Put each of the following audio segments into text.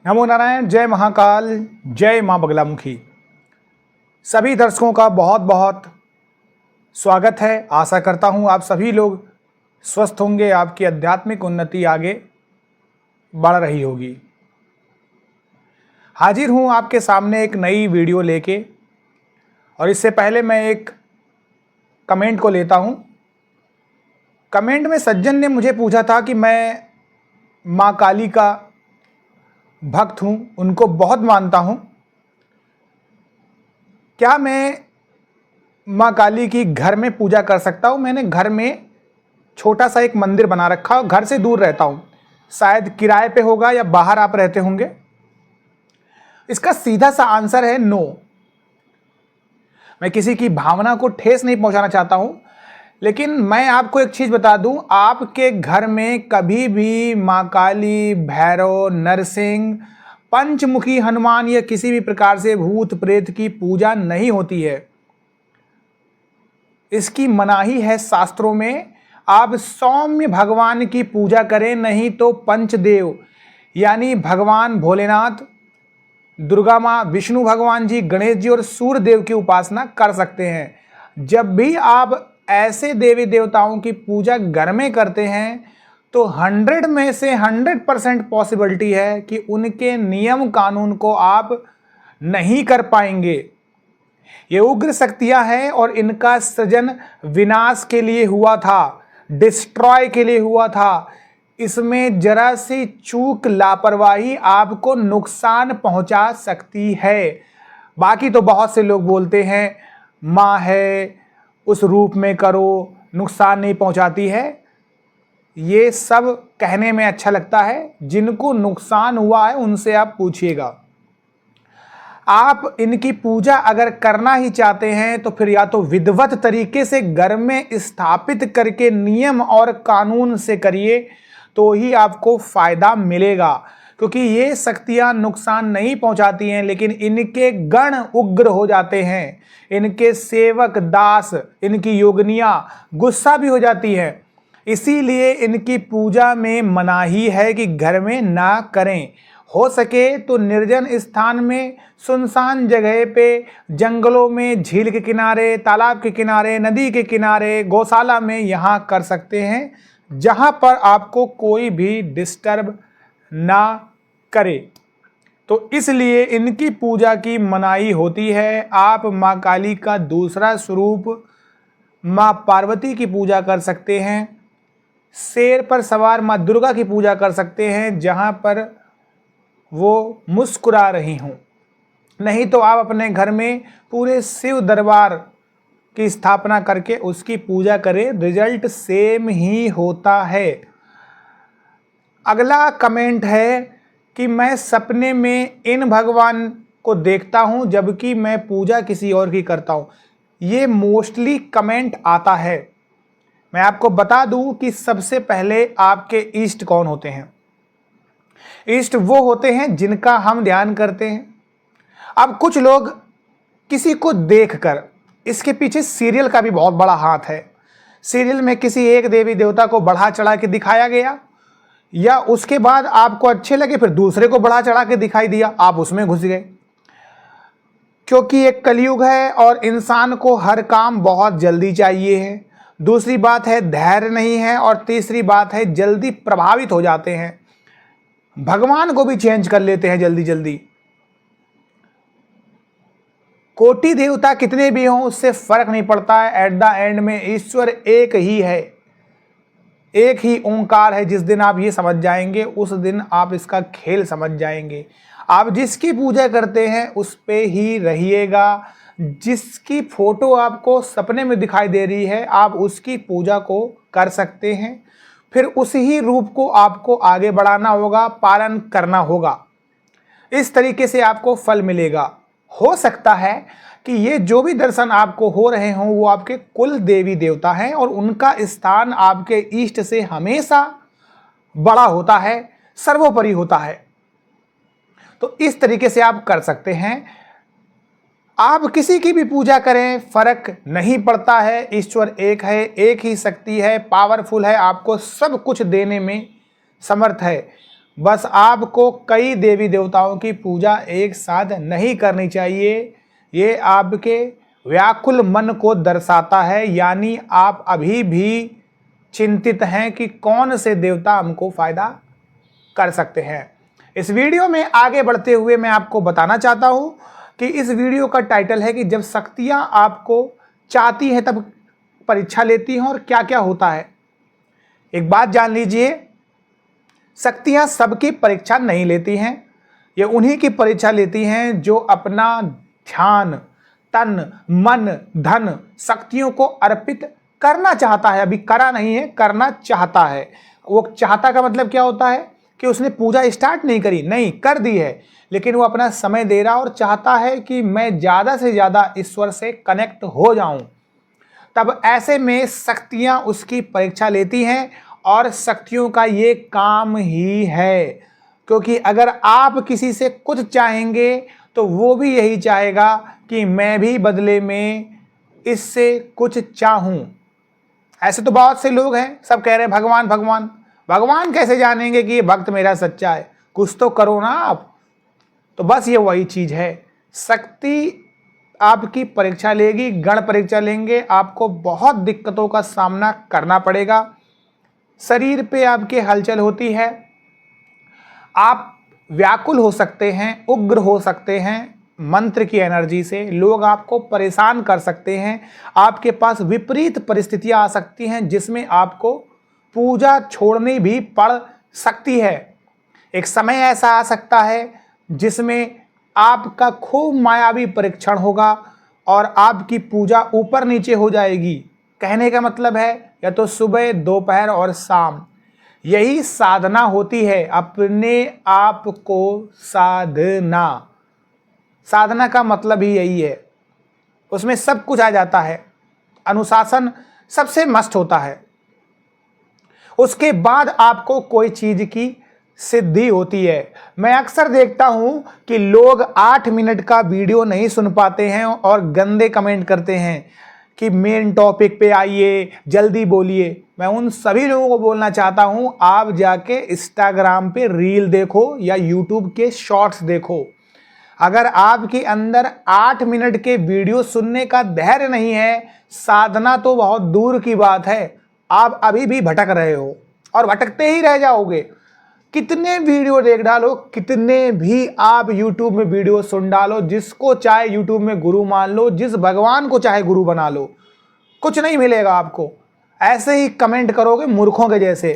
नमो नारायण, जय महाकाल, जय माँ बगलामुखी। सभी दर्शकों का बहुत बहुत स्वागत है। आशा करता हूँ आप सभी लोग स्वस्थ होंगे, आपकी आध्यात्मिक उन्नति आगे बढ़ रही होगी। हाजिर हूँ आपके सामने एक नई वीडियो लेके, और इससे पहले मैं एक कमेंट को लेता हूँ। कमेंट में सज्जन ने मुझे पूछा था कि मैं माँ काली का भक्त हूँ, उनको बहुत मानता हूँ, क्या मैं माँ काली की घर में पूजा कर सकता हूँ। मैंने घर में छोटा सा एक मंदिर बना रखा है, घर से दूर रहता हूँ, शायद किराए पे होगा या बाहर आप रहते होंगे। इसका सीधा सा आंसर है नो। मैं किसी की भावना को ठेस नहीं पहुंचाना चाहता हूँ, लेकिन मैं आपको एक चीज़ बता दूं, आपके घर में कभी भी माँ काली, भैरव, नरसिंह, पंचमुखी हनुमान या किसी भी प्रकार से भूत प्रेत की पूजा नहीं होती है। इसकी मनाही है शास्त्रों में। आप सौम्य भगवान की पूजा करें, नहीं तो पंचदेव यानी भगवान भोलेनाथ, दुर्गा माँ, विष्णु भगवान जी, गणेश जी और सूर्य देव की उपासना कर सकते हैं। जब भी आप ऐसे देवी देवताओं की पूजा घर में करते हैं तो 100 में से 100% पॉसिबिलिटी है कि उनके नियम कानून को आप नहीं कर पाएंगे। ये उग्र शक्तियां हैं और इनका सृजन विनाश के लिए हुआ था, डिस्ट्रॉय के लिए हुआ था। इसमें जरा सी चूक, लापरवाही आपको नुकसान पहुंचा सकती है। बाकी तो बहुत से लोग बोलते हैं माँ है, उस रूप में करो, नुकसान नहीं पहुंचाती है। ये सब कहने में अच्छा लगता है, जिनको नुकसान हुआ है उनसे आप पूछिएगा। आप इनकी पूजा अगर करना ही चाहते हैं तो फिर या तो विधिवत तरीके से घर में स्थापित करके नियम और कानून से करिए, तो ही आपको फायदा मिलेगा। क्योंकि ये शक्तियां नुकसान नहीं पहुंचाती हैं, लेकिन इनके गण उग्र हो जाते हैं, इनके सेवक दास, इनकी योगिनियां गुस्सा भी हो जाती हैं। इसीलिए इनकी पूजा में मनाही है कि घर में ना करें। हो सके तो निर्जन स्थान में, सुनसान जगह पे, जंगलों में, झील के किनारे, तालाब के किनारे, नदी के किनारे, गौशाला में यहाँ कर सकते हैं, जहाँ पर आपको कोई भी डिस्टर्ब ना करे। तो इसलिए इनकी पूजा की मनाही होती है। आप माँ काली का दूसरा स्वरूप माँ पार्वती की पूजा कर सकते हैं, शेर पर सवार माँ दुर्गा की पूजा कर सकते हैं जहाँ पर वो मुस्कुरा रही हूँ। नहीं तो आप अपने घर में पूरे शिव दरबार की स्थापना करके उसकी पूजा करें, रिजल्ट सेम ही होता है। अगला कमेंट है कि मैं सपने में इन भगवान को देखता हूँ जबकि मैं पूजा किसी और की करता हूँ। ये मोस्टली कमेंट आता है। मैं आपको बता दूं कि सबसे पहले आपके इष्ट कौन होते हैं। इष्ट वो होते हैं जिनका हम ध्यान करते हैं। अब कुछ लोग किसी को देखकर, इसके पीछे सीरियल का भी बहुत बड़ा हाथ है। सीरियल में किसी एक देवी देवता को बढ़ा चढ़ा के दिखाया गया, या उसके बाद आपको अच्छे लगे फिर दूसरे को बढ़ा चढ़ा के दिखाई दिया, आप उसमें घुस गए। क्योंकि एक कलयुग है और इंसान को हर काम बहुत जल्दी चाहिए है। दूसरी बात है धैर्य नहीं है, और तीसरी बात है जल्दी प्रभावित हो जाते हैं, भगवान को भी चेंज कर लेते हैं जल्दी जल्दी। कोटि देवता कितने भी हों उससे फर्क नहीं पड़ता है। एट द एंड में ईश्वर एक ही है, एक ही ओंकार है। जिस दिन आप ये समझ जाएंगे उस दिन आप इसका खेल समझ जाएंगे। आप जिसकी पूजा करते हैं उस पे ही रहिएगा। जिसकी फोटो आपको सपने में दिखाई दे रही है आप उसकी पूजा को कर सकते हैं, फिर उसी ही रूप को आपको आगे बढ़ाना होगा, पालन करना होगा। इस तरीके से आपको फल मिलेगा। हो सकता है कि ये जो भी दर्शन आपको हो रहे हों वो आपके कुल देवी देवता हैं और उनका स्थान आपके इष्ट से हमेशा बड़ा होता है, सर्वोपरि होता है। तो इस तरीके से आप कर सकते हैं। आप किसी की भी पूजा करें, फर्क नहीं पड़ता है। ईश्वर एक है, एक ही शक्ति है, पावरफुल है, आपको सब कुछ देने में समर्थ है। बस आपको कई देवी देवताओं की पूजा एक साथ नहीं करनी चाहिए। ये आपके व्याकुल मन को दर्शाता है, यानी आप अभी भी चिंतित हैं कि कौन से देवता हमको फायदा कर सकते हैं। इस वीडियो में आगे बढ़ते हुए मैं आपको बताना चाहता हूं कि इस वीडियो का टाइटल है कि जब शक्तियां आपको चाहती हैं तब परीक्षा लेती हैं और क्या क्या होता है। एक बात जान लीजिए, शक्तियां सबकी परीक्षा नहीं लेती हैं। ये उन्हीं की परीक्षा लेती हैं जो अपना ध्यान, तन, मन, धन शक्तियों को अर्पित करना चाहता है। अभी करा नहीं है, करना चाहता है। वो चाहता का मतलब क्या होता है कि उसने पूजा स्टार्ट नहीं करी, नहीं कर दी है, लेकिन वो अपना समय दे रहा और चाहता है कि मैं ज़्यादा से ज़्यादा ईश्वर से कनेक्ट हो जाऊं। तब ऐसे में शक्तियां उसकी परीक्षा लेती हैं और शक्तियों का ये काम ही है। क्योंकि अगर आप किसी से कुछ चाहेंगे तो वो भी यही चाहेगा कि मैं भी बदले में इससे कुछ चाहूं। ऐसे तो बहुत से लोग हैं, सब कह रहे हैं भगवान भगवान। भगवान कैसे जानेंगे कि ये भक्त मेरा सच्चा है? कुछ तो करो ना आप। तो बस ये वही चीज है, शक्ति आपकी परीक्षा लेगी, गण परीक्षा लेंगे। आपको बहुत दिक्कतों का सामना करना पड़ेगा। शरीर पे आपके हलचल होती है, आप व्याकुल हो सकते हैं, उग्र हो सकते हैं। मंत्र की एनर्जी से लोग आपको परेशान कर सकते हैं। आपके पास विपरीत परिस्थितियां आ सकती हैं जिसमें आपको पूजा छोड़नी भी पड़ सकती है। एक समय ऐसा आ सकता है जिसमें आपका खूब मायावी परीक्षण होगा और आपकी पूजा ऊपर नीचे हो जाएगी। कहने का मतलब है या तो सुबह, दोपहर और शाम। यही साधना होती है, अपने आप को साधना। साधना का मतलब ही यही है, उसमें सब कुछ आ जाता है। अनुशासन सबसे मस्त होता है, उसके बाद आपको कोई चीज की सिद्धि होती है। मैं अक्सर देखता हूं कि लोग 8 मिनट का वीडियो नहीं सुन पाते हैं और गंदे कमेंट करते हैं कि मेन टॉपिक पे आइए, जल्दी बोलिए। मैं उन सभी लोगों को बोलना चाहता हूं, आप जाके इंस्टाग्राम पे रील देखो या यूट्यूब के शॉर्ट्स देखो। अगर आपके अंदर 8 मिनट के वीडियो सुनने का धैर्य नहीं है, साधना तो बहुत दूर की बात है। आप अभी भी भटक रहे हो और भटकते ही रह जाओगे। कितने वीडियो देख डालो, कितने भी आप YouTube में वीडियो सुन डालो, जिसको चाहे YouTube में गुरु मान लो, जिस भगवान को चाहे गुरु बना लो, कुछ नहीं मिलेगा आपको। ऐसे ही कमेंट करोगे मूर्खों के जैसे।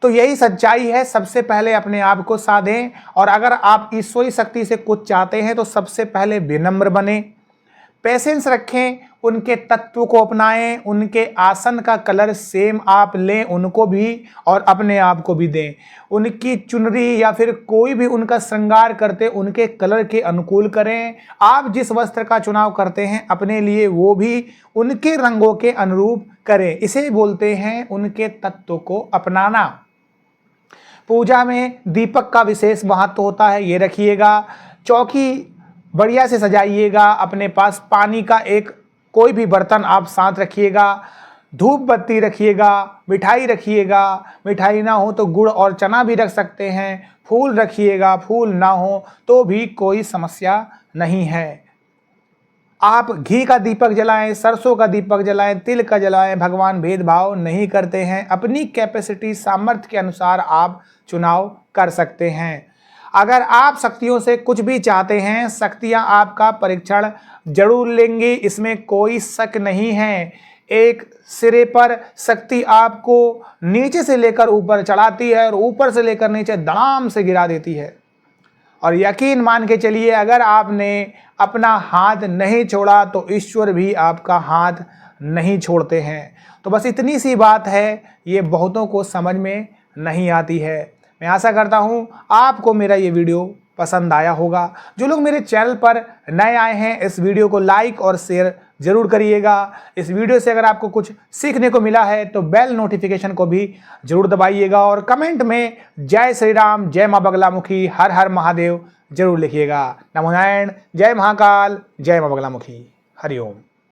तो यही सच्चाई है। सबसे पहले अपने आप को साधें, और अगर आप ईश्वरी शक्ति से कुछ चाहते हैं तो सबसे पहले विनम्र बने, पेशेंस रखें, उनके तत्व को अपनाएं, उनके आसन का कलर सेम आप लें उनको भी और अपने आप को भी दें। उनकी चुनरी या फिर कोई भी उनका श्रृंगार करते उनके कलर के अनुकूल करें। आप जिस वस्त्र का चुनाव करते हैं अपने लिए वो भी उनके रंगों के अनुरूप करें। इसे बोलते हैं उनके तत्व को अपनाना। पूजा में दीपक का विशेष महत्व होता है, ये रखिएगा। चौकी बढ़िया से सजाइएगा। अपने पास पानी का एक कोई भी बर्तन आप साथ रखिएगा। धूप बत्ती रखिएगा, मिठाई रखिएगा। मिठाई ना हो तो गुड़ और चना भी रख सकते हैं। फूल रखिएगा, फूल ना हो तो भी कोई समस्या नहीं है। आप घी का दीपक जलाएं, सरसों का दीपक जलाएं, तिल का जलाएं। भगवान भेदभाव नहीं करते हैं। अपनी कैपेसिटी, सामर्थ्य के अनुसार आप चुनाव कर सकते हैं। अगर आप शक्तियों से कुछ भी चाहते हैं, शक्तियां आपका परीक्षण जरूर लेंगी, इसमें कोई शक नहीं है। एक सिरे पर शक्ति आपको नीचे से लेकर ऊपर चढ़ाती है और ऊपर से लेकर नीचे धड़ाम से गिरा देती है। और यकीन मान के चलिए, अगर आपने अपना हाथ नहीं छोड़ा तो ईश्वर भी आपका हाथ नहीं छोड़ते हैं। तो बस इतनी सी बात है, ये बहुतों को समझ में नहीं आती है। मैं आशा करता हूँ आपको मेरा ये वीडियो पसंद आया होगा। जो लोग मेरे चैनल पर नए आए हैं, इस वीडियो को लाइक और शेयर जरूर करिएगा। इस वीडियो से अगर आपको कुछ सीखने को मिला है तो बेल नोटिफिकेशन को भी जरूर दबाइएगा और कमेंट में जय श्री राम, जय माँ बगलामुखी, हर हर महादेव जरूर लिखिएगा। नमो नारायण, जय महाकाल, जय माँ बगलामुखी, हरिओम।